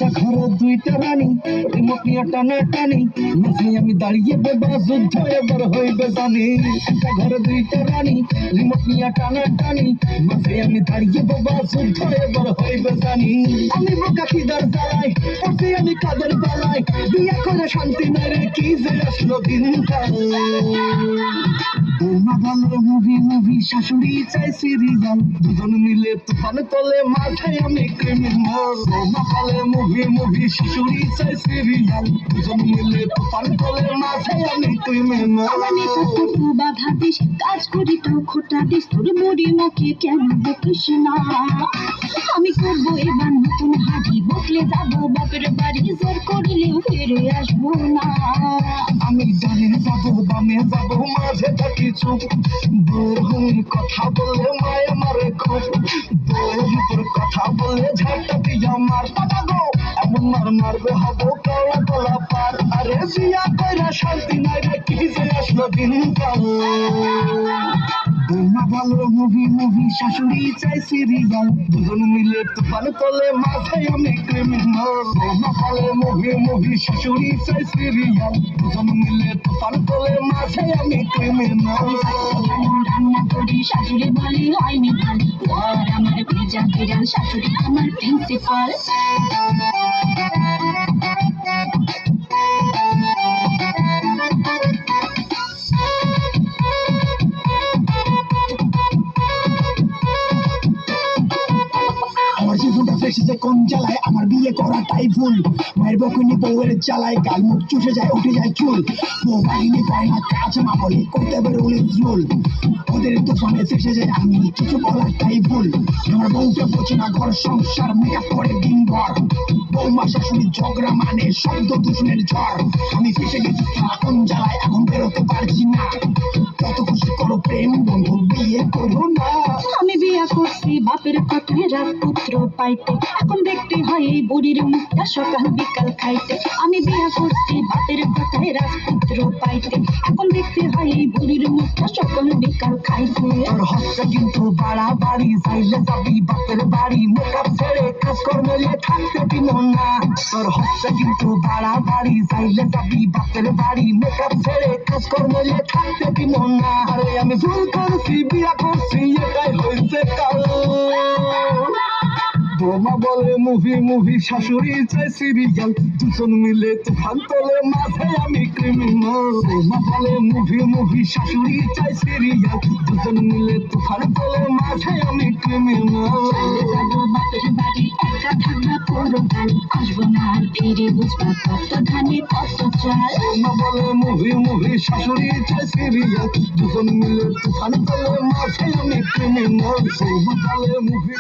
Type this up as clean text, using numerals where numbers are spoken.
একটা ঘরে দুইটা রানী, রিমোট নিয়ে টানাটানি, মাঝে আমি দাঁড়িয়ে বাবা যুদ্ধ এবার হইবে জানি। একটা ঘরে দুইটা রানী, রিমোট নিয়ে টানাটানি, মাঝে আমি দাঁড়িয়ে বাবা যুদ্ধ এবার হইবে জানি। আমি বোকা খিদার জ্বালাই পড়ছি আমি কাদের বেলায়, বিয়ে করে শান্তি নাই রে কি যে আসলো দিনকাল। বৌমা বলে মুভি মুভি, শাশুড়ি চাই সিরিয়াল, দুজন মিলে তুফান তোলে মাথায় আমি ক্রিমিনাল। বৌমা বলে মুভি মুভি, শাশুড়ি চাই সিরিয়াল, দুজন মিলে তুফান তোলে মাথায় আমি ক্রিমিনাল। আমি কত বাধা দিস, কাজ করি তো খোটা দিস, তোর মুড়ি মুখে কেন বকিস না। আমি করবো এবার নতুন হাঁটি, বকলে যাবো বাপের বাড়ি, জোর করলেও ফিরে আসবো না। আমি ডানে যাবো বামে যাবো মাঝে থাকি চুপ, বউয়ের হয়ে কথা বলে মায়ে মারে খুব, বউয়ের উপর কথা বলে ঝাঁটা দিয়ে মার পাটা গো, এমন মার মারবে হবো কালা গলা পার। আরে বিয়া কইরা শান্তি নাই রে কি যে আসলো দিনকাল। বৌমা বলো মুভি মুভি, শাশুড়ি চাই সিরিয়াল, দুজন মিলে তুফান তোলে মাথায় আমি ক্রিমিনাল। বৌমা বলে মুভি মুভি, শাশুড়ি চাই সিরিয়াল, দুজন মিলে তুফান তোলে মাথায় আমি ক্রিমিনাল। রান্না করি শাশুড়ি বলে হয়নি ভাল, আর আমার ভেজা বিড়াল, শাশুড়ি আমার প্রিন্সিপাল। আমার জীবনটা ফেসেছে কোন জ্বালায়, আমার বিয়ে করাটাই ভুল। মায়ের বকুনি বউয়ের জ্বালায়, গাল মুখ চুষে যায় উঠে যায় চুল। বউ বাহিনী পায় না কাজ, মা বলে করতে পারে উলিশ রুল। ওদের তুফানে ফেসে যায় আমি, কিছু বলাটাই ভুল। আমার বউটা বোঝে না ঘর সংসার, মেকআপ করে দিন ভর। বৌমা শাশুড়ি ঝগড়া মানে শব্দ দূষণের ঝড়। আমি ফেসে গেছি কোন জ্বালায়, এখন বেরোতে পারছি না। কত খুশি করো প্রেম বন্ধু, বিয়ে করো না। আমি বিয়া করছি বাপের কথায় রাজপুত্র পাইতে, এখন দেখতে হয় এই বুড়ির মুখটা সকাল বিকাল খাইতে। আমি বিয়া করছি বাপের কথায় রাজপুত্র পাইতে, এখন দেখতে হয় এই বুড়ির মুখটা সকাল বিকাল খাইতে। তোর হচ্ছে কিন্তু বাড়াবাড়ি, চাইলে যাবি বাপের বাড়ি, মেকআপ ছেড়ে কাজ করলে থাকতে দিব না। তোর হচ্ছে কিন্তু বাড়াবাড়ি, চাইলে যাবি বাপের বাড়ি, মেকআপ ছেড়ে কাজ করলে থাকতে দিব না। আরে আমি ভুল করছি, বিয়া করছি, এটাই হয়েছে কাল। বৌমা বলে মুভি মুভি, শাশুড়ি চাই সিরিয়াল, দুজন মিলে তুফান তোলে মাথায় আমি ক্রিমিনাল। বৌমা বলে মুভি মুভি, শাশুড়ি চাই সিরিয়াল, দুজন মিলে তুফান তোলে মাথায় আমি ক্রিমিনাল। যাবো বাপের বাড়ি, একা থাকবা পুরো গান, আসবো না আর ফিরে, বুঝবা কত ধানে কত চাল। বৌমা বলে মুভি মুভি, শাশুড়ি চাই সিরিয়াল, দুজন মিলে তুফান তোলে মাথায় আমি ক্রিমিনাল। বৌমা বলে মুভি